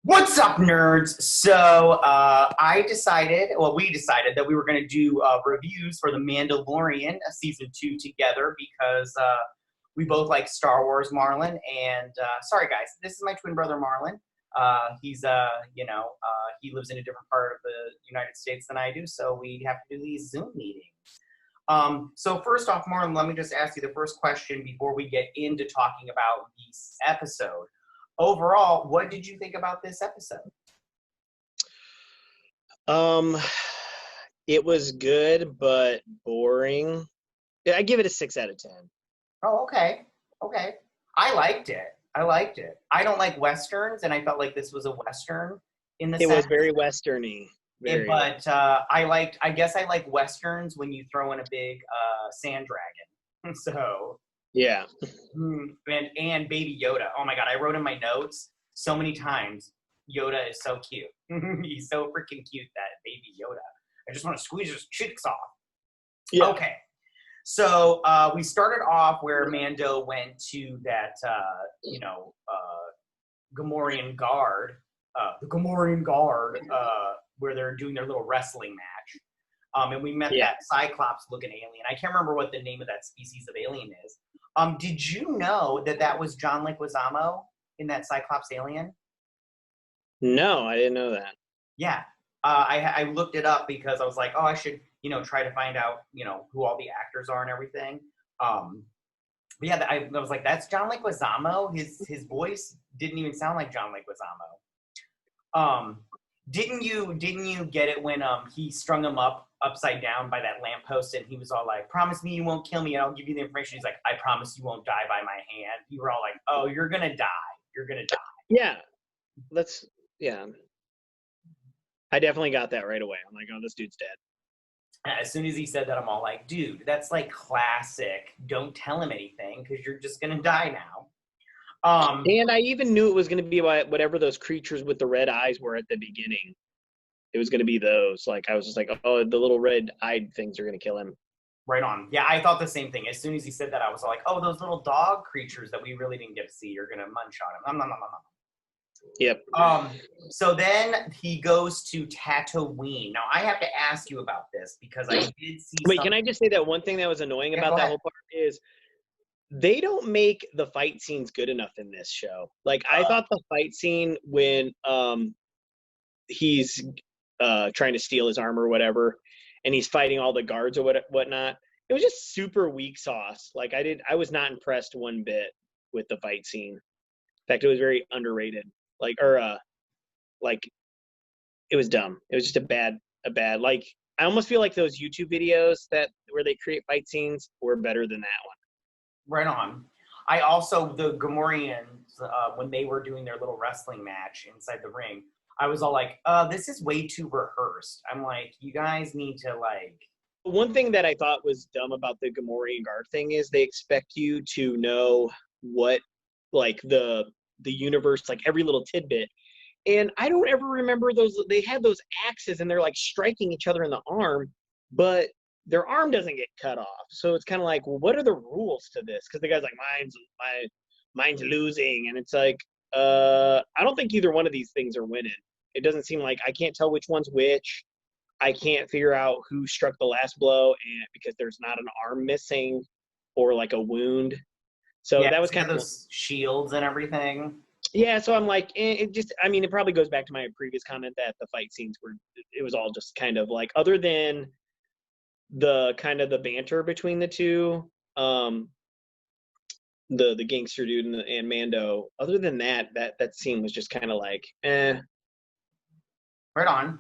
What's up, nerds? We decided that we were going to do reviews for the Mandalorian season 2 together because we both like Star Wars, Marlon. And sorry, guys, this is my twin brother, Marlon. He lives in a different part of the United States than I do, so we have to do these Zoom meetings. So first off, Marlon, let me just ask you the first question before we get into talking about this episode. Overall, what did you think about this episode? It was good, but boring. I give it a 6 out of 10. Oh, okay. Okay. I liked it. I don't like Westerns, and I felt like this was a Western in the sense. It was very Westerny. I guess I like Westerns when you throw in a big sand dragon. So. Yeah. And Baby Yoda. Oh my God, I wrote in my notes so many times, Yoda is so cute. He's so freaking cute, that Baby Yoda. I just want to squeeze his cheeks off. Yeah. Okay. So we started off where Mando went to that, Gamorrean guard, where they're doing their little wrestling match. And we met that Cyclops-looking alien. I can't remember what the name of that species of alien is. Did you know that was John Leguizamo in that Cyclops alien? No, I didn't know that. Yeah. I looked it up because I was like, I should, try to find out, who all the actors are and everything. But yeah, I was like, that's John Leguizamo? His voice didn't even sound like John Leguizamo. Didn't you get it when he strung him up upside down by that lamppost and he was all like, promise me you won't kill me and I'll give you the information. He's like, I promise you won't die by my hand. You were all like, oh, you're gonna die. Yeah. I definitely got that right away. I'm like, oh, this dude's dead. As soon as he said that, I'm all like, dude, that's like classic. Don't tell him anything because you're just gonna die now. And I even knew it was going to be whatever those creatures with the red eyes were at the beginning. It was going to be those. Like, I was just like, oh, the little red-eyed things are going to kill him. Right on. Yeah, I thought the same thing. As soon as he said that, I was like, oh, those little dog creatures that we really didn't get to see are going to munch on him. Yep. So then he goes to Tatooine. Now, I have to ask you about this because I did see Wait, can I just say that one thing that was annoying about that whole part is they don't make the fight scenes good enough in this show. Like, I thought the fight scene when he's trying to steal his armor or whatever, and he's fighting all the guards or whatnot, it was just super weak sauce. Like, I was not impressed one bit with the fight scene. In fact, it was very underrated. It was dumb. It was just a bad, like, I almost feel like those YouTube videos where they create fight scenes were better than that one. Right on. I also, the Gamorreans, when they were doing their little wrestling match inside the ring, I was all like, this is way too rehearsed. I'm like, you guys need to, like... One thing that I thought was dumb about the Gamorrean guard thing is they expect you to know what, like, the universe, like, every little tidbit. And I don't ever remember they had those axes and they're, like, striking each other in the arm, but their arm doesn't get cut off. So it's kind of like, well, what are the rules to this? Because the guy's like, mine's losing. And it's like, I don't think either one of these things are winning. It doesn't seem like, I can't tell which one's which. I can't figure out who struck the last blow, and because there's not an arm missing or like a wound. So that was kind of those shields and everything. Yeah, so I'm like, it probably goes back to my previous comment that the fight scenes it was all just kind of like, other than the kind of the banter between the two, the gangster dude and Mando, other than that scene was just kind of like, eh. Right on.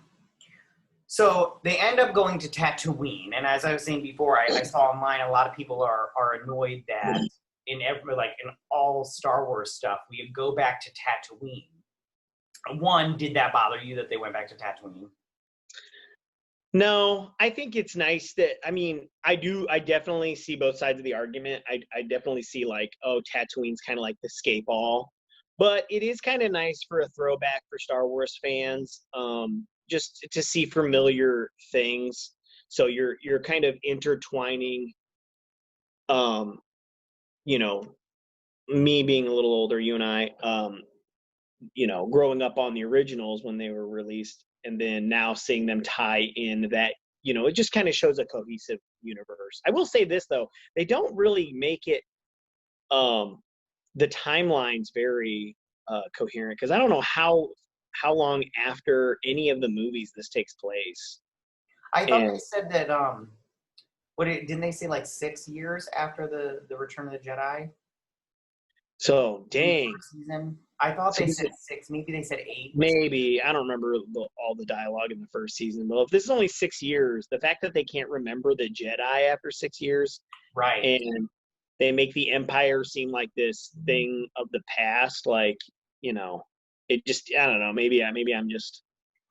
So they end up going to Tatooine, and as I was saying before, I saw online a lot of people are annoyed that in all Star Wars stuff we go back to Tatooine. One, did that bother you that they went back to Tatooine? No, I think it's nice that, I definitely see both sides of the argument. I definitely see like, oh, Tatooine's kind of like the escape all, but it is kind of nice for a throwback for Star Wars fans, just to see familiar things. So you're kind of intertwining, me being a little older, you and I, growing up on the originals when they were released, and then now seeing them tie in that, it just kind of shows a cohesive universe. I will say this though, they don't really make it the timeline's very coherent, because I don't know how long after any of the movies this takes place. I thought they said that didn't they say like 6 years after the Return of the Jedi? So dang. Season? I thought they said 6. Maybe they said 8. Maybe. I don't remember all the dialogue in the first season. But if this is only 6 years, the fact that they can't remember the Jedi after 6 years, right? And they make the Empire seem like this thing of the past, like, it just, I don't know. Maybe I'm just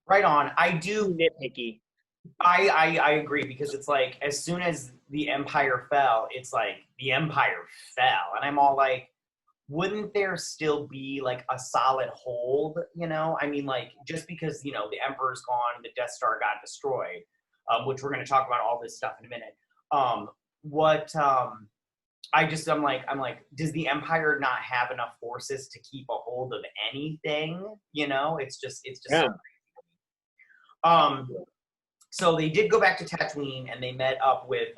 right on. I do nitpicky. I agree, because it's like, as soon as the Empire fell, it's like the Empire fell, and I'm all like, wouldn't there still be like a solid hold? I mean, like, just because the Emperor's gone, the Death Star got destroyed, which we're going to talk about all this stuff in a minute. I'm like, does the Empire not have enough forces to keep a hold of anything? It's just Yeah. So they did go back to Tatooine, and they met up with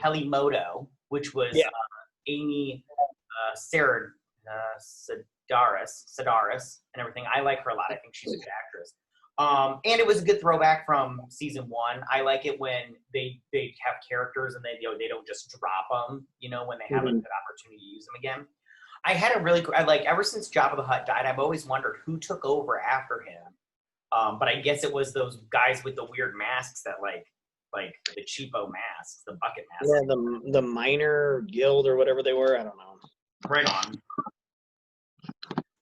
Pelimoto, which was Amy Sedaris and everything. I like her a lot. I think she's a good actress. And it was a good throwback from season 1. I like it when they have characters and they don't just drop them, when they have a good opportunity to use them again. I had a really ever since Jabba the Hutt died, I've always wondered who took over after him. But I guess it was those guys with the weird masks that like the cheapo masks, the bucket masks. Yeah, the minor guild or whatever they were. I don't know. Right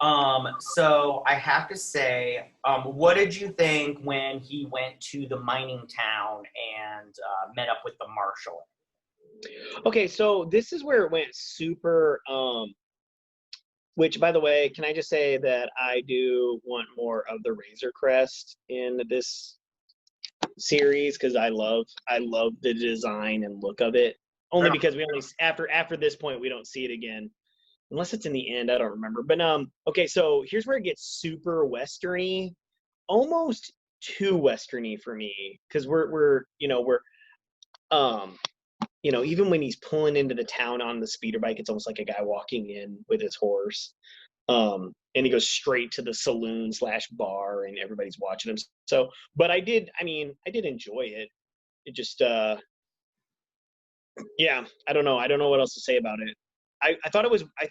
on. So I have to say, what did you think when he went to the mining town and met up with the Marshal? Okay, so this is where it went super. Which, by the way, can I just say that I do want more of the Razor Crest in this series, because I love the design and look of it. Only because we only after this point we don't see it again, unless it's in the end. I don't remember. But okay, so here's where it gets super westerny, almost too westerny for me, because we're even when he's pulling into the town on the speeder bike, it's almost like a guy walking in with his horse. And he goes straight to the saloon / bar, and everybody's watching him. So, but I did enjoy it. It just, yeah, I don't know what else to say about it. I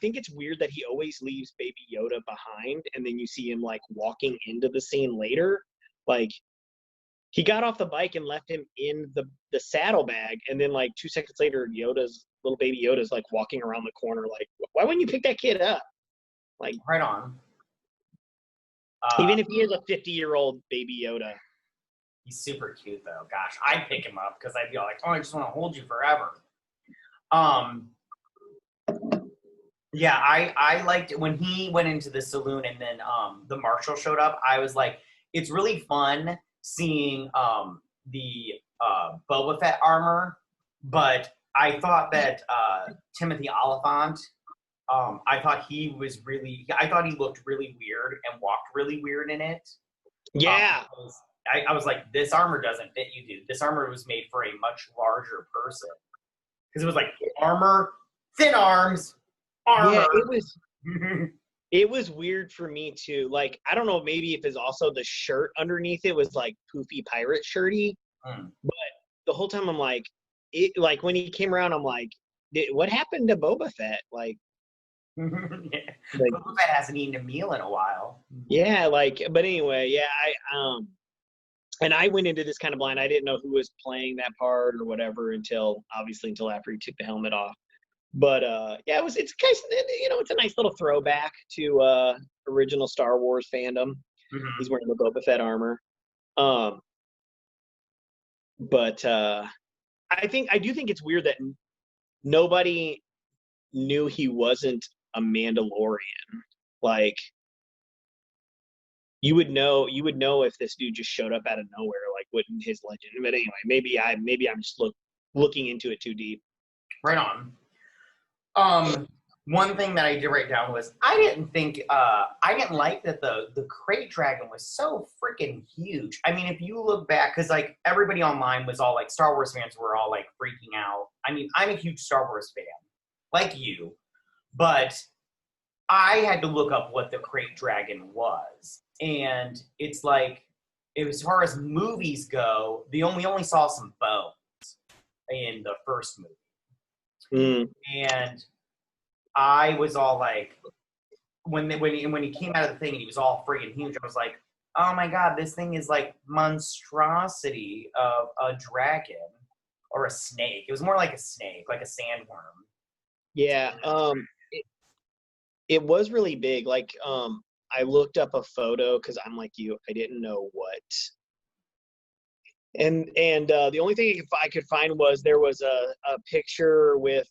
think it's weird that he always leaves Baby Yoda behind, and then you see him like walking into the scene later. Like, he got off the bike and left him in the saddlebag, and then like 2 seconds later, little baby Yoda's like walking around the corner. Like, why wouldn't you pick that kid up? Like, right on. Even if he is a 50-year-old Baby Yoda. He's super cute though. Gosh, I'd pick him up because I'd be like, oh, I just want to hold you forever. Yeah, I liked it when he went into the saloon and then the Marshal showed up. I was like, it's really fun seeing the Boba Fett armor, but I thought that Timothy Olyphant, I thought he looked really weird and walked really weird in it. Yeah. I was like, this armor doesn't fit you, dude. This armor was made for a much larger person. Because it was like armor, thin arms, armor. Yeah, it was weird for me too. Like, I don't know, maybe if it's also the shirt underneath it was like poofy pirate shirty. But the whole time I'm like, when he came around, I'm like, what happened to Boba Fett? Like, yeah. Boba Fett hasn't eaten a meal in a while. Yeah, but anyway, yeah, and I went into this kind of blind. I didn't know who was playing that part or whatever until after he took the helmet off. But yeah, it's a nice little throwback to original Star Wars fandom. Mm-hmm. He's wearing the Boba Fett armor. But I do think it's weird that nobody knew he wasn't a Mandalorian. Like, you would know if this dude just showed up out of nowhere, like wouldn't his legend. But anyway, maybe I'm just looking into it too deep. Right on. One thing that I did write down was I didn't like that the Krayt Dragon was so freaking huge. I mean, if you look back, because like everybody online was all like Star Wars fans were all like freaking out. I mean, I'm a huge Star Wars fan, like you, but I had to look up what the Krayt Dragon was, and it's like, as far as movies go, we only saw some bones in the first movie, and I was all like, when he came out of the thing and he was all friggin' huge, I was like, oh my god, this thing is like monstrosity of a dragon or a snake. It was more like a snake, like a sandworm. Yeah, it was really big. Like, I looked up a photo because I'm like you, I didn't know what. And the only thing I could find was there was a picture with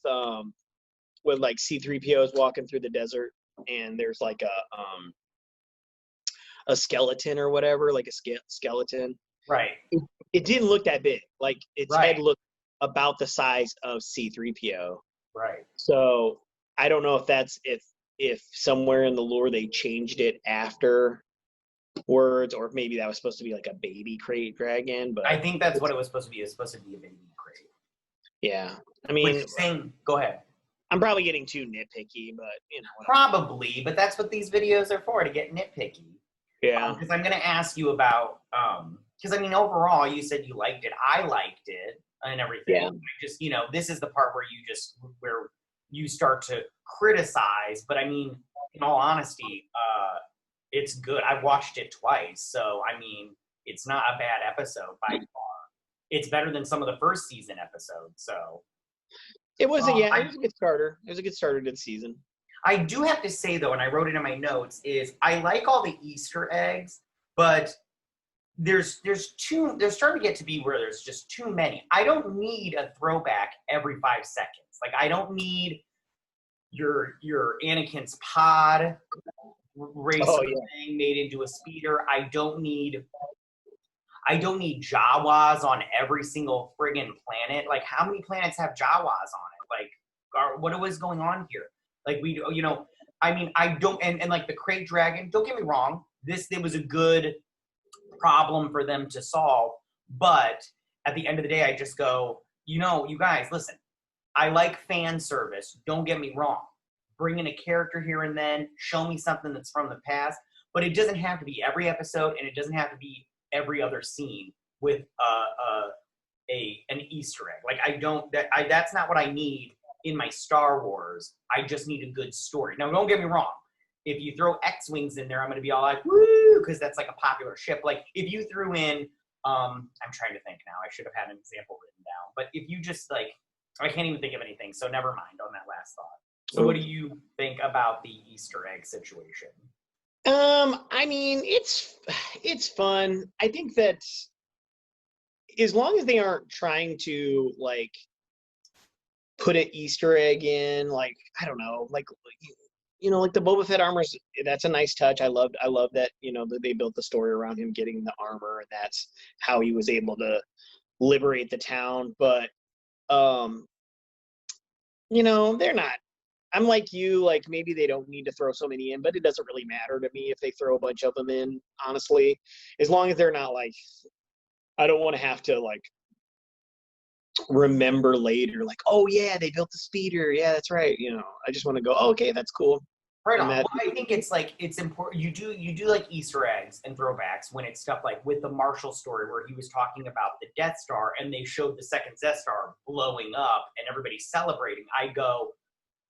like C-3POs walking through the desert, and there's like a skeleton or whatever, like a skeleton. Right. It didn't look that big. Like its Right. head looked about the size of C-3PO. Right. So I don't know if that's if somewhere in the lore they changed it after words, or if maybe that was supposed to be like a baby Krayt dragon. But I think that's what it was supposed to be. It was supposed to be a baby Krayt. Yeah, I mean, go ahead. I'm probably getting too nitpicky, but you know. Probably, but that's what these videos are for, to get nitpicky. Yeah. Because I'm going to ask you about, because I mean, overall, you said you liked it. I liked it and everything. Yeah. Just, this is the part where you start to criticize. But I mean, in all honesty, it's good. I've watched it twice. So, I mean, it's not a bad episode by far. It's better than some of the first season episodes. So. It wasn't, it was a good starter. It was a good starter to the season. I do have to say, though, and I wrote it in my notes, is I like all the Easter eggs, but there's starting to get to be where there's just too many. I don't need a throwback every 5 seconds. Like, I don't need your Anakin's pod racer thing made into a speeder. I don't need Jawas on every single friggin' planet. Like, how many planets have Jawas on it? Like, what was going on here? Like, I mean, I don't, and like the Krayt Dragon, don't get me wrong, it was a good problem for them to solve, but at the end of the day, I just go, you guys, listen, I like fan service, don't get me wrong. Bring in a character here and then, show me something that's from the past, but it doesn't have to be every episode, and it doesn't have to be every other scene with an Easter egg. Like, that's not what I need in my Star Wars. I just need a good story. Now, don't get me wrong. If you throw X-Wings in there, I'm going to be all like, woo, because that's like a popular ship. Like, if you threw in, I'm trying to think now. I should have had an example written down. But if you just, like, I can't even think of anything, so never mind on that last thought. So what do you think about the Easter egg situation? I mean, it's fun. I think that as long as they aren't trying to, like, put an Easter egg in, like, I don't know, like the Boba Fett armors, that's a nice touch. I love that, that they built the story around him getting the armor, and that's how he was able to liberate the town. But, they're not, I'm like you, like, maybe they don't need to throw so many in, but it doesn't really matter to me if they throw a bunch of them in, honestly, as long as they're not, like, I don't want to have to, like, remember later, like, oh yeah, they built the speeder, yeah, that's right, I just want to go, oh, okay, that's cool. Right on. Well, I think it's important. You do like Easter eggs and throwbacks when it's stuff like with the Marshal story where he was talking about the Death Star and they showed the second Death Star blowing up and everybody's celebrating. I go,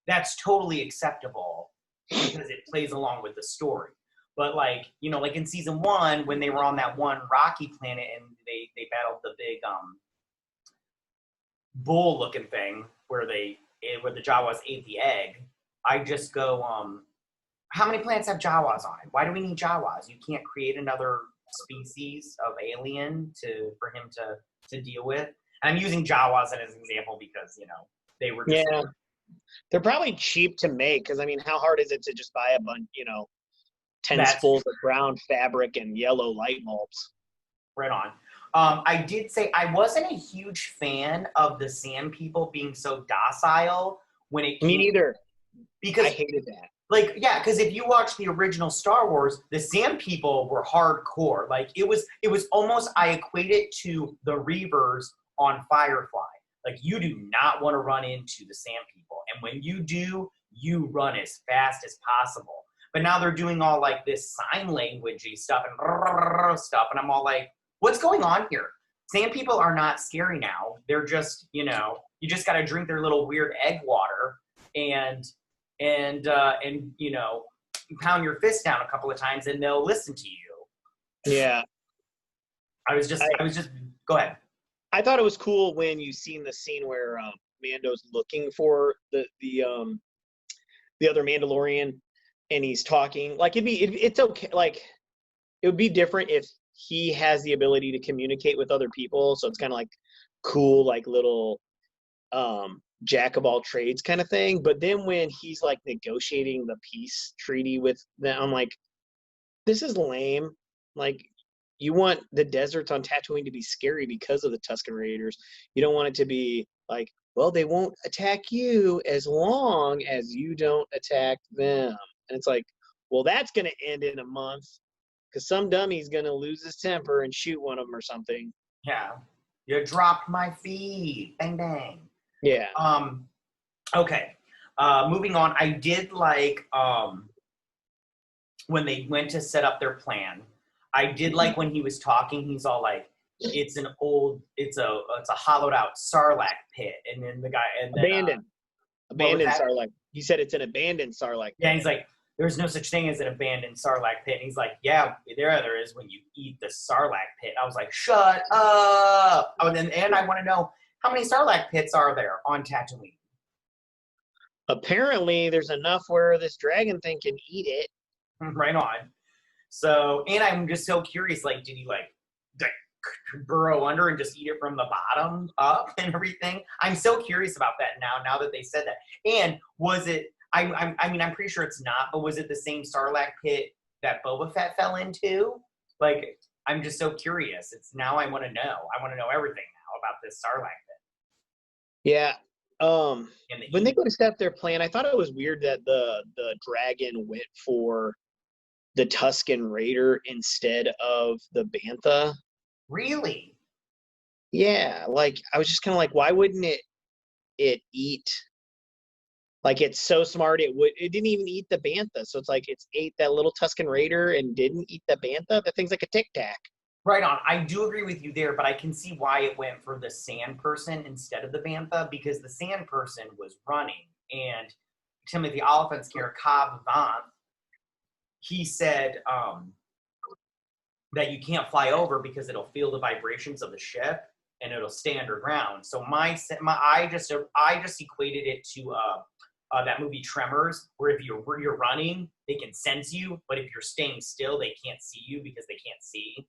that's totally acceptable because it plays along with the story. But like, like in season 1 when they were on that one rocky planet and they battled the big bull looking thing where the Jawas ate the egg, I just go, how many planets have Jawas on it? Why do we need Jawas? You can't create another species of alien for him to deal with. And I'm using Jawas as an example because, they were just... Yeah. They're probably cheap to make because, I mean, how hard is it to just buy a bunch, 10 spools of brown fabric and yellow light bulbs? Right on. I did say I wasn't a huge fan of the Sand People being so docile when it came. Me neither. because I hated that. like, yeah, because if you watch the original Star Wars, the Sand People were hardcore. Like it was almost, I equate it to the Reavers on Firefly. Like you do not want to run into the Sand People, and when you do, you run as fast as possible. But now they're doing all like this sign languagey stuff and I'm all like, what's going on here? Sand People are not scary now. They're just, you just got to drink their little weird egg water and you know, pound your fist down a couple of times and they'll listen to you. Yeah. I was just go ahead. I thought it was cool when you seen the scene where Mando's looking for the other Mandalorian and he's talking. Like it's okay. Like it would be different if he has the ability to communicate with other people. So it's kind of like cool, like little jack of all trades kind of thing. But then when he's like negotiating the peace treaty with them, I'm like, this is lame. Like, you want the deserts on Tatooine to be scary because of the Tusken Raiders. You don't want it to be like, well, they won't attack you as long as you don't attack them. And it's like, well, that's going to end in a month because some dummy's going to lose his temper and shoot one of them or something. Yeah. You dropped my feed. Bang, bang. Yeah. Okay. Moving on. I did like when they went to set up their plan. I did like when he was talking. He's all like, "It's a hollowed out Sarlacc pit," and then the guy and then, abandoned Sarlacc. He said it's an abandoned Sarlacc pit. Yeah, he's like, "There's no such thing as an abandoned Sarlacc pit." And he's like, "Yeah, there is when you eat the Sarlacc pit." I was like, "Shut up!" Oh, and I want to know, how many Sarlacc pits are there on Tatooine? Apparently, there's enough where this dragon thing can eat it. Right on. So, and I'm just so curious, like, did he like burrow under and just eat it from the bottom up and everything? I'm so curious about that now that they said that. And was it, I mean, I'm pretty sure it's not, but was it the same Sarlacc pit that Boba Fett fell into? Like, I'm just so curious. Now I want to know. I want to know everything now about this Sarlacc pit. Yeah. When they go to set up their plan, I thought it was weird that the dragon went for the Tusken Raider instead of the Bantha. Really? Yeah, like I was just kind of like, why wouldn't it eat? Like it's so smart, it didn't even eat the Bantha. So it's like it's ate that little Tusken Raider and didn't eat the Bantha. That thing's like a Tic Tac. Right on. I do agree with you there, but I can see why it went for the sand person instead of the Bantha, because the sand person was running, and Timothy Olyphant's character, Cobb Vanth, he said that you can't fly over because it'll feel the vibrations of the ship and it'll stay underground. So I just equated it to that movie Tremors, where if you're running, they can sense you, but if you're staying still, they can't see you because they can't see.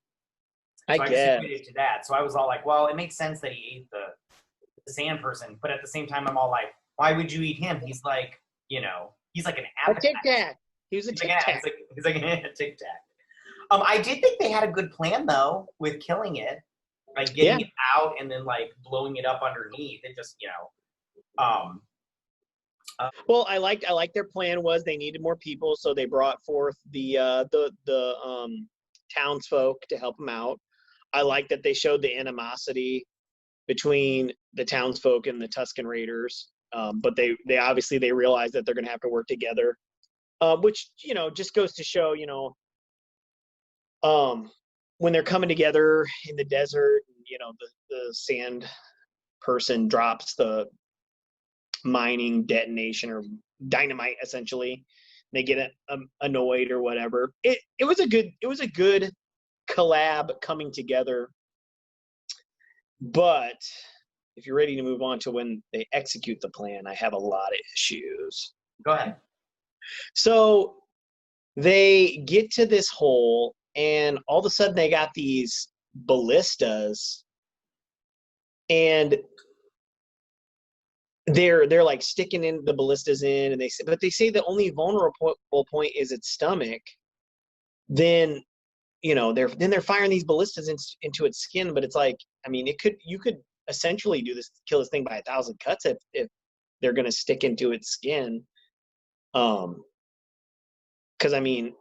So I just equated it to that. So I was all like, well, it makes sense that he ate the sand person, but at the same time, I'm all like, why would you eat him? He's like, he's like an appetizer. A Tic Tac. He was a Tic Tac. He's like a Tic Tac. I did think they had a good plan though with killing it, like getting it out and then like blowing it up underneath. It just, well, I liked their plan was they needed more people, so they brought forth the townsfolk to help them out. I like that they showed the animosity between the townsfolk and the Tusken Raiders, but they obviously they realize that they're going to have to work together, which just goes to show when they're coming together in the desert, the sand person drops the mining detonation or dynamite, essentially. They get annoyed or whatever. It was a good collab coming together. But if you're ready to move on to when they execute the plan, I have a lot of issues. Go ahead. So they get to this hole, and all of a sudden they got these ballistas, and they're like sticking in the ballistas in, and they say the only vulnerable point is its stomach. Then they're firing these ballistas into its skin, but it's like, I mean, you could essentially kill this thing by 1,000 cuts if they're going to stick into its skin. Because I mean,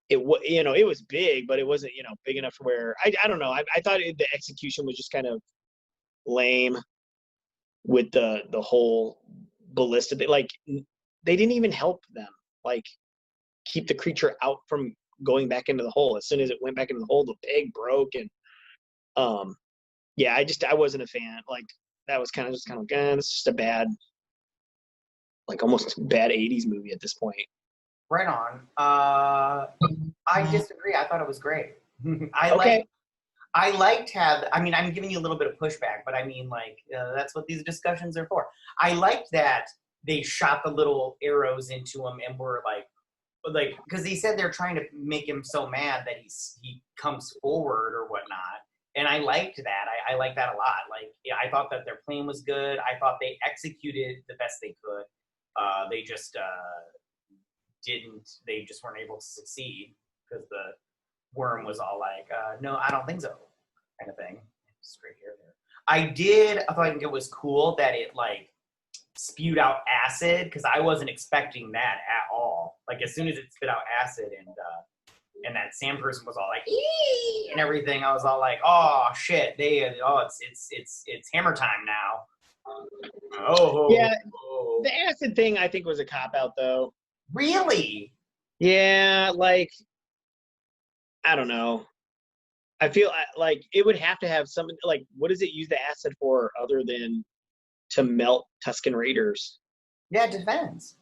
it was big, but it wasn't big enough for where I don't know. I thought the execution was just kind of lame with the whole ballista. They didn't even help them like keep the creature out from going back into the hole. As soon as it went back into the hole, the peg broke, and yeah, I wasn't a fan. Like that was kind of like, this is just a bad, like almost bad '80s movie at this point. Right on. I disagree. I thought it was great. Okay. I liked I mean, I'm giving you a little bit of pushback, but I mean, like, that's what these discussions are for. I liked that they shot the little arrows into him and were like, because he said they're trying to make him so mad that he comes forward or whatnot. And I liked that. I liked that a lot. Like, yeah, I thought that their plan was good. I thought they executed the best they could. They just they just weren't able to succeed because the worm was all like, no, I don't think so, kind of thing. Straight hair there. I thought it was cool that it like spewed out acid because I wasn't expecting that at all. Like as soon as it spit out acid and that sand person was all like ee! And everything, I was all like, oh shit, it's hammer time now. Oh yeah, the acid thing I think was a cop out though. Really? Yeah, like I don't know. I feel like it would have to have something like, what does it use the acid for other than to melt Tusken Raiders? Yeah, defense.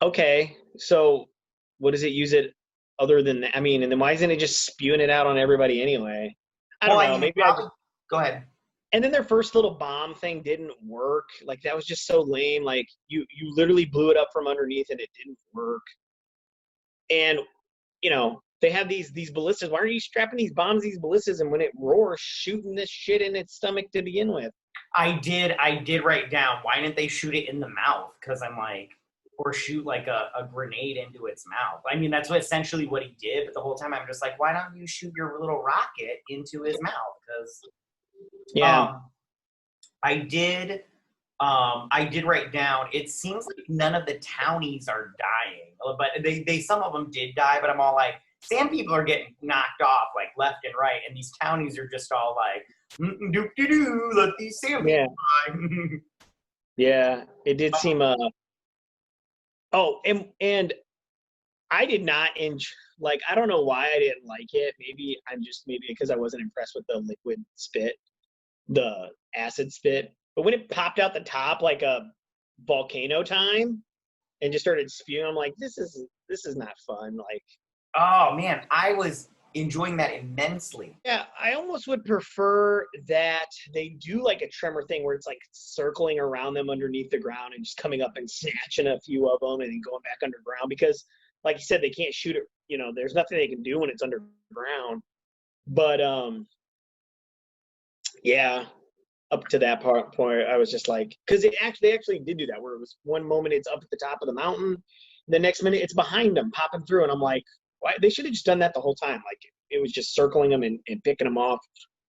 Okay, so what does it use it other than that? I mean, and then why isn't it just spewing it out on everybody anyway? I don't know. Maybe go ahead. And then their first little bomb thing didn't work. Like that was just so lame. Like you literally blew it up from underneath and it didn't work. And they have these ballistas. Why are you strapping these bombs, these ballistas, and when it roars, shooting this shit in its stomach to begin with? I did write down, why didn't they shoot it in the mouth? Because I'm like, or shoot like a grenade into its mouth. I mean, that's essentially what he did. But the whole time I'm just like, why don't you shoot your little rocket into his mouth? Because yeah, I did write down, it seems like none of the townies are dying, but they some of them did die. But I'm all like, sand people are getting knocked off like left and right, and these townies are just all like, doo-doo-doo, let these sand people die. Yeah, it did seem oh, and I did not enjoy, like I don't know why I didn't like it. Maybe because I wasn't impressed with the liquid spit, the acid spit. But when it popped out the top like a volcano time and just started spewing, I'm like, this is not fun. Like, oh man, I was enjoying that immensely. yeah, I almost would prefer that they do like a tremor thing where it's like circling around them underneath the ground and just coming up and snatching a few of them and then going back underground, because like you said, they can't shoot it. There's nothing they can do when it's underground. But yeah, up to that point, I was just like, because they actually did do that, where it was one moment it's up at the top of the mountain, the next minute it's behind them, popping through, and I'm like, why? They should have just done that the whole time. Like it was just circling them and picking them off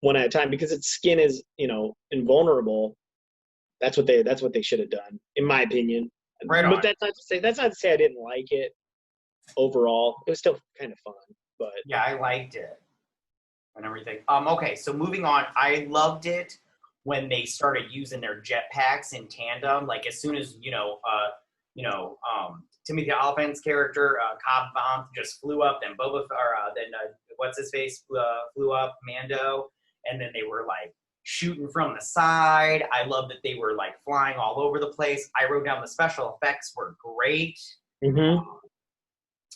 one at a time, because its skin is invulnerable. That's what they should have done, in my opinion. Right on. But that's not to say I didn't like it overall. It was still kind of fun, but yeah, I liked it and everything. Okay, so moving on, I loved it when they started using their jetpacks in tandem. Like as soon as Timothy Olyphant's character Cobb Vanth just flew up, then what's his face flew up, Mando, and then they were like shooting from the side. I love that they were like flying all over the place. I wrote down the special effects were great. Mm-hmm.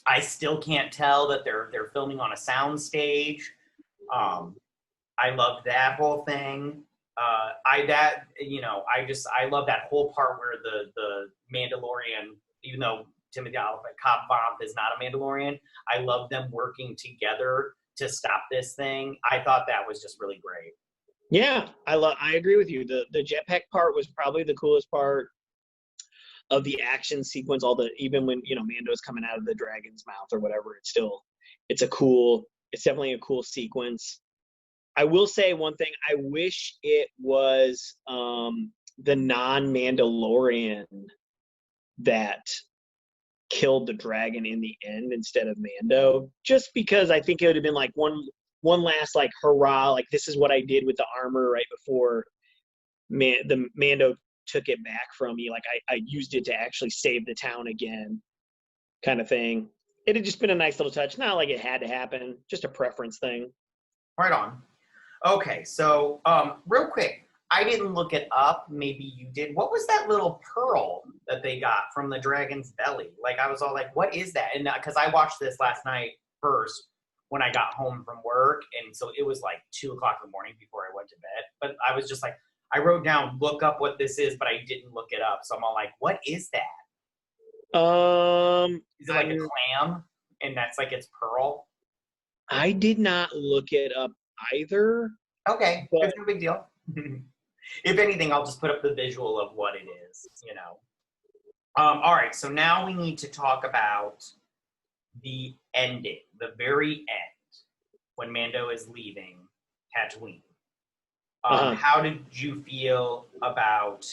I still can't tell that they're filming on a sound stage. I loved that whole thing. I love that whole part where the Mandalorian, even though Timothy Olyphant, Cobb Vanth is not a Mandalorian, I love them working together to stop this thing. I thought that was just really great. Yeah, I agree with you. The jetpack part was probably the coolest part of the action sequence. Even when Mando's coming out of the dragon's mouth or whatever, it's definitely a cool sequence. I will say one thing. I wish it was the non-Mandalorian that killed the dragon in the end instead of Mando, just because I think it would have been like one last like hurrah, like this is what I did with the armor right before the Mando took it back from me. Like I used it to actually save the town again, kind of thing. It had just been a nice little touch. Not like it had to happen, just a preference thing. Right on. Okay, so real quick, I didn't look it up. Maybe you did. What was that little pearl that they got from the dragon's belly? Like, I was all like, what is that? And because I watched this last night first when I got home from work, and so it was like 2 o'clock in the morning before I went to bed. But I was just like, I wrote down, look up what this is, but I didn't look it up. So I'm all like, what is that? Is it like a clam? And that's like its pearl? I did not look it up either. Okay, but it's no big deal. If anything, I'll just put up the visual of what it is, you know. All right, so now we need to talk about the ending, the very end, when Mando is leaving Tatooine. How did you feel about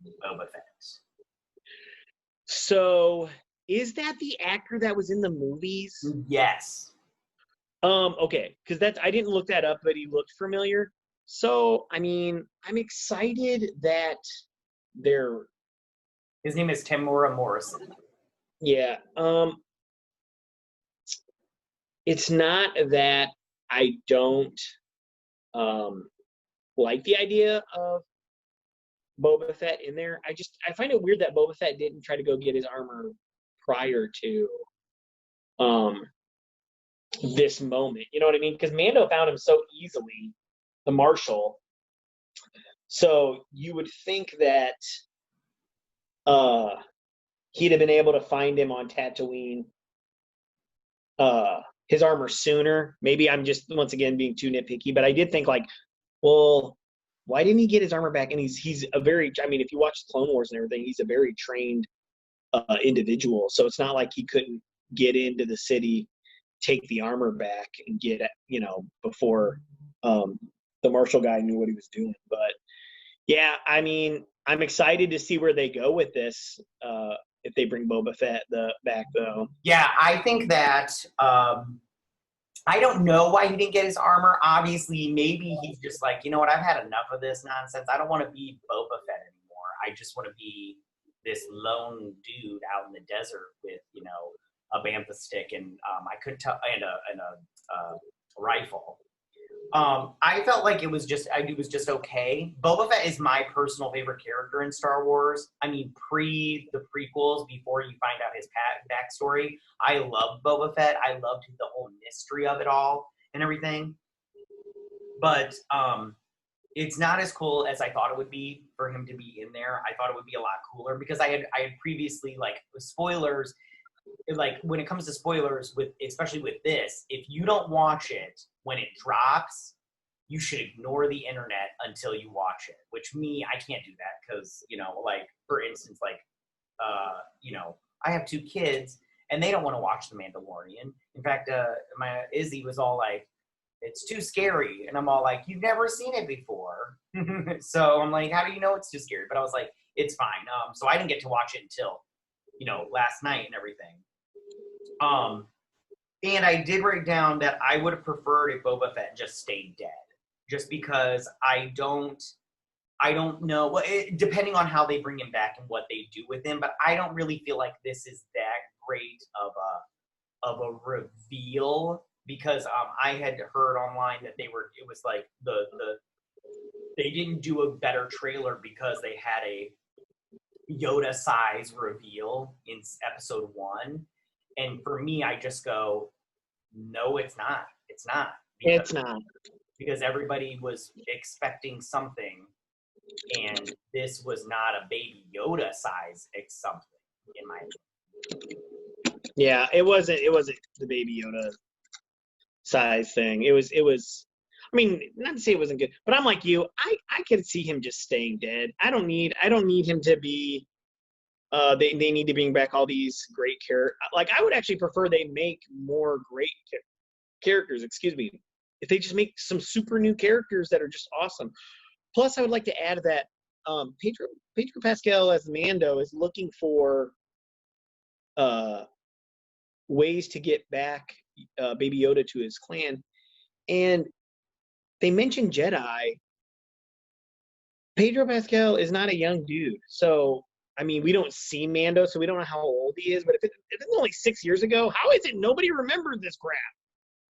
Boba Fett? So, is that the actor that was in the movies? Yes. Okay, because I didn't look that up, but he looked familiar. So, I mean, I'm excited that they're. His name is Temuera Morrison. Yeah. It's not that I don't like the idea of Boba Fett in there. I find it weird that Boba Fett didn't try to go get his armor prior to this moment. You know what I mean? Because Mando found him so easily, the Marshal. So you would think that he'd have been able to find him on Tatooine, his armor sooner. Maybe I'm just once again being too nitpicky, but I did think like, well, why didn't he get his armor back? And he's a very, I mean, if you watch Clone Wars and everything, he's a very trained individual. So it's not like he couldn't get into the city, take the armor back, and get it, you know, before the Marshal guy knew what he was doing. But yeah, I mean, I'm excited to see where they go with this. If they bring Boba Fett back, though. Yeah, I think that I don't know why he didn't get his armor. Obviously, maybe he's just like, you know what, I've had enough of this nonsense. I don't want to be Boba Fett anymore. I just want to be this lone dude out in the desert with, you know, a Banthas stick and I couldn't tell and a rifle. I felt like it was just okay. Boba Fett is my personal favorite character in Star Wars. I mean, the prequels, before you find out his backstory, I loved Boba Fett. I loved the whole mystery of it all and everything. But it's not as cool as I thought it would be for him to be in there. I thought it would be a lot cooler because I had previously, like, with spoilers, like when it comes to spoilers, especially with this, if you don't watch it when it drops, you should ignore the internet until you watch it. Which I can't do that because, you know, like, for instance, like, you know, I have 2 kids and they don't want to watch The Mandalorian. In fact, my Izzy was all like, it's too scary. And I'm all like, you've never seen it before. So I'm like, how do you know it's too scary? But I was like, it's fine. So I didn't get to watch it until, you know, last night and everything. And I did write down that I would have preferred if Boba Fett just stayed dead, just because I don't know. Well, depending on how they bring him back and what they do with him, but I don't really feel like this is that great of a reveal because I had heard online that it was like they didn't do a better trailer because they had a Yoda size reveal in episode 1. And for me, I just go, no, it's not. It's not. It's not. Because everybody was expecting something, and this was not a Baby Yoda size something, in my opinion. Yeah, it wasn't the Baby Yoda size thing. It was I mean, not to say it wasn't good, but I'm like you. I could see him just staying dead. I don't need him to be they need to bring back all these great characters. Like, I would actually prefer they make more great characters, if they just make some super new characters that are just awesome. Plus, I would like to add that Pedro Pascal as Mando is looking for ways to get back Baby Yoda to his clan. And they mentioned Jedi. Pedro Pascal is not a young dude. So, I mean, we don't see Mando, so we don't know how old he is. But if it's only 6 years ago, how is it nobody remembered this crap?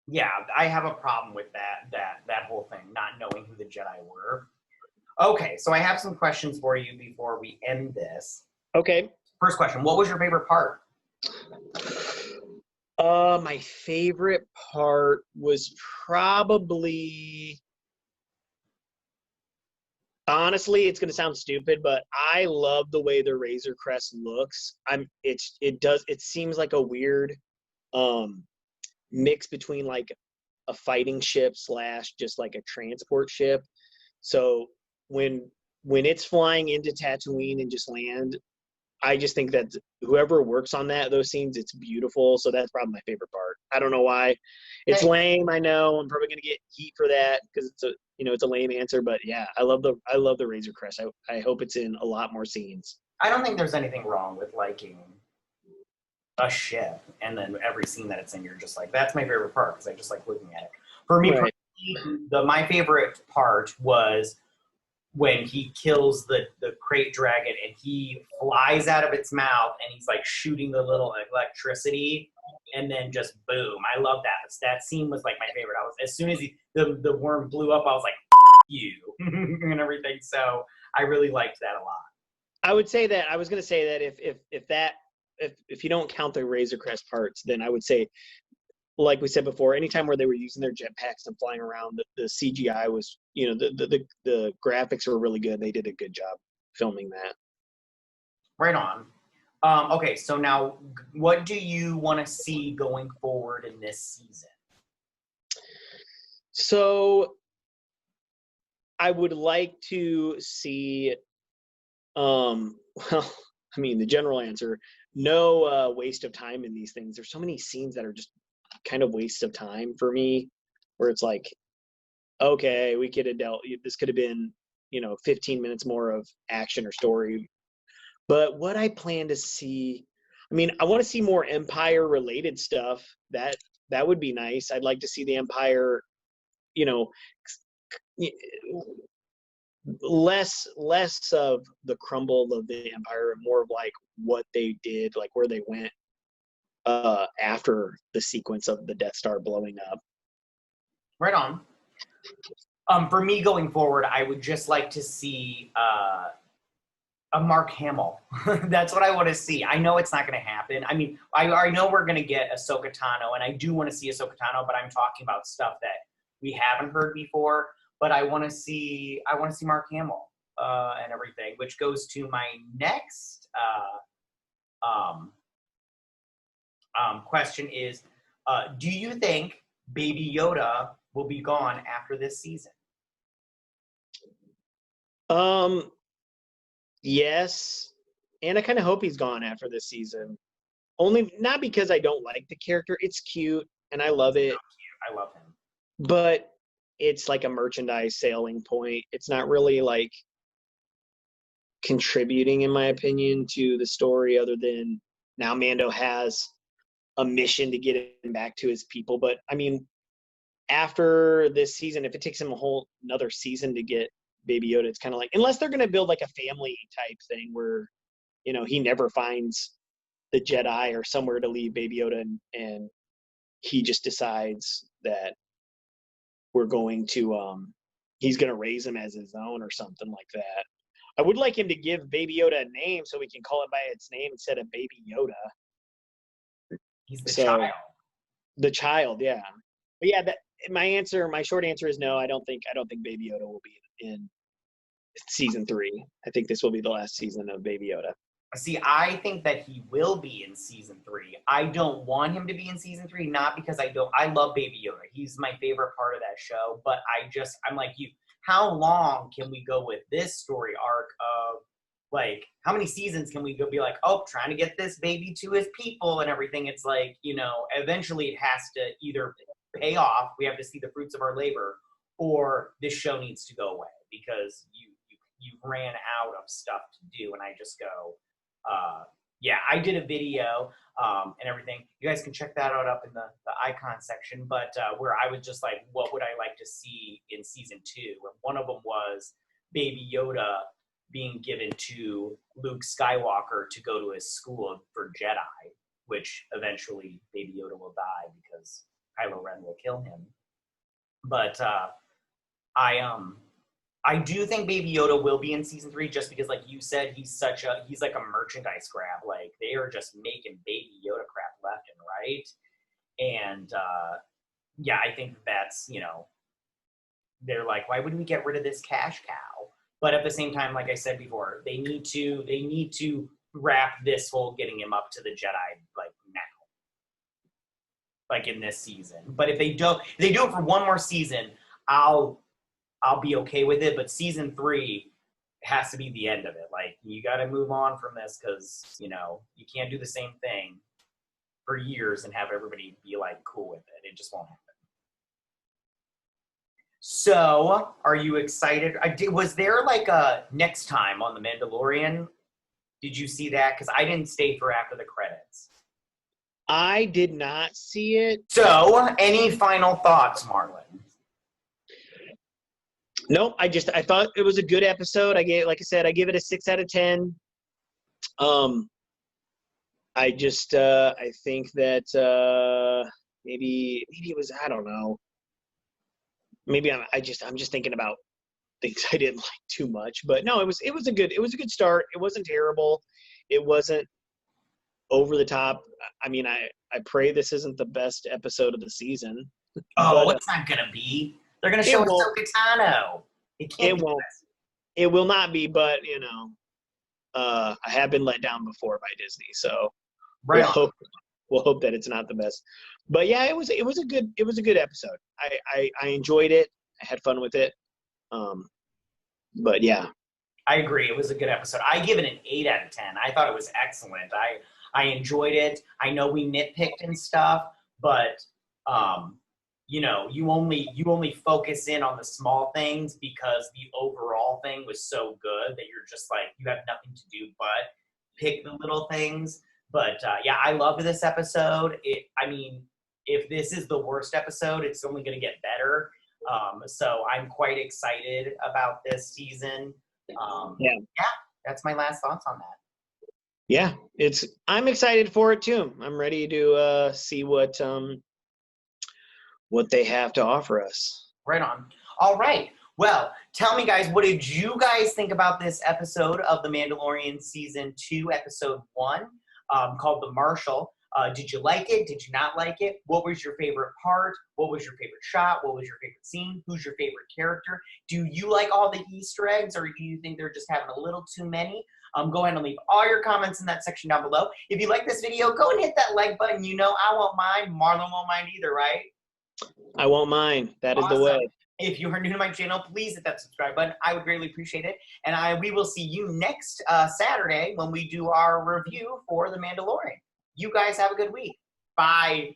Yeah, I have a problem with that whole thing, not knowing who the Jedi were. Okay, so I have some questions for you before we end this. Okay. First question, what was your favorite part? My favorite part was probably, honestly, it's gonna sound stupid, but I love the way the Razor Crest looks. It seems like a weird mix between like a fighting ship / just like a transport ship. So when it's flying into Tatooine and just land, I just think that whoever works on those scenes, it's beautiful. So that's probably my favorite part. I don't know why. It's lame. I know I'm probably gonna get heat for that because it's a lame answer. But yeah, I love the Razor Crest. I hope it's in a lot more scenes. I don't think there's anything wrong with liking a ship, and then every scene that it's in, you're just like, that's my favorite part because I just like looking at it. For me, Right. personally, my favorite part was when he kills the Krayt dragon and he flies out of its mouth and he's like shooting the little electricity and then just boom. I love that. That scene was like my favorite. I was, as soon as the worm blew up, I was like, you and everything. So I really liked that a lot. I would say that I was going to say that if you don't count the Razor Crest parts, then I would say, like we said before, anytime where they were using their jetpacks and flying around, the CGI was, the graphics were really good. They did a good job filming that. Right on. Okay, so now what do you want to see going forward in this season? So I would like to see, well, I mean, the general answer, no waste of time in these things. There's so many scenes that are just kind of waste of time for me, where it's like, okay, we could have this could have been, 15 minutes more of action or story. But what I plan to see, I mean, I want to see more Empire related stuff. That would be nice. I'd like to see the Empire, less of the crumble of the Empire and more of like what they did, like where they went after the sequence of the Death Star blowing up. Right on. For me going forward, I would just like to see a Mark Hamill. That's what I want to see. I know it's not going to happen. I mean, I know we're going to get Ahsoka Tano, and I do want to see Ahsoka Tano, but I'm talking about stuff that we haven't heard before. But I want to see Mark Hamill and everything, which goes to my next question is, do you think Baby Yoda will be gone after this season? Yes, and I kind of hope he's gone after this season. Only not because I don't like the character. It's cute and I love it. I love him. But it's like a merchandise selling point. It's not really like contributing, in my opinion, to the story, other than now Mando has a mission to get him back to his people. But I mean, after this season, if it takes him another season to get Baby Yoda, it's kind of like, unless they're going to build like a family type thing where, he never finds the Jedi or somewhere to leave Baby Yoda, and he just decides that we're going to, he's going to raise him as his own or something like that. I would like him to give Baby Yoda a name so we can call it by its name instead of Baby Yoda. He's the child. The child, yeah. But yeah, my short answer is no. I don't think Baby Yoda will be in season 3. I think this will be the last season of Baby Yoda. See, I think that he will be in season 3. I don't want him to be in season 3, not because I love Baby Yoda. He's my favorite part of that show, but I'm like you. How long can we go with this story arc of, like, how many seasons can we go be like, oh, trying to get this baby to his people and everything? It's like, eventually it has to either pay off, we have to see the fruits of our labor, or this show needs to go away because you ran out of stuff to do. And I just go, yeah, I did a video and everything. You guys can check that out up in the icon section. But where I was just like, what would I like to see in season 2? And one of them was Baby Yoda being given to Luke Skywalker to go to his school for Jedi, which eventually Baby Yoda will die because Kylo Ren will kill him. But I do think Baby Yoda will be in season 3 just because, like you said, he's like a merchandise grab. Like, they are just making Baby Yoda crap left and right. And yeah, I think that's, they're like, why wouldn't we get rid of this cash cow? But at the same time, like I said before, they need to wrap this whole getting him up to the Jedi like now. Like in this season. But if they do it for one more season, I'll be okay with it. But season 3 has to be the end of it. Like, you got to move on from this because, you can't do the same thing for years and have everybody be like cool with it. It just won't happen. So, are you excited? Was there like a next time on The Mandalorian? Did you see that? Because I didn't stay for after the credits. I did not see it. So, any final thoughts, Marlon? Nope. I thought it was a good episode. I give it a 6 out of 10. I think that maybe it was, I don't know. Maybe I'm just thinking about things I didn't like too much. But no, it was a good start. It wasn't terrible. It wasn't over the top. I mean, I pray this isn't the best episode of the season. Oh, it's not gonna be. They're gonna show Ahsoka Tano. It won't. It will not be. But I have been let down before by Disney, so right. We'll hope that it's not the best. But yeah, it was a good episode. I enjoyed it. I had fun with it. But yeah, I agree. It was a good episode. I give it an 8 out of 10. I thought it was excellent. I enjoyed it. I know we nitpicked and stuff, but you only focus in on the small things because the overall thing was so good that you're just like, you have nothing to do but pick the little things. But yeah, I loved this episode. If this is the worst episode, it's only going to get better. So I'm quite excited about this season. Yeah, that's my last thoughts on that. Yeah, I'm excited for it too. I'm ready to see what they have to offer us. Right on. All right. Well, tell me, guys, what did you guys think about this episode of The Mandalorian Season 2, Episode 1, called The Marshal? Did you like it? Did you not like it? What was your favorite part? What was your favorite shot? What was your favorite scene? Who's your favorite character? Do you like all the Easter eggs, or do you think they're just having a little too many? Go ahead and leave all your comments in that section down below. If you like this video, go and hit that like button. I won't mind. Marlon won't mind either, right? I won't mind. That is the way. If you are new to my channel, please hit that subscribe button. I would greatly appreciate it. And we will see you next Saturday when we do our review for The Mandalorian. You guys have a good week. Bye.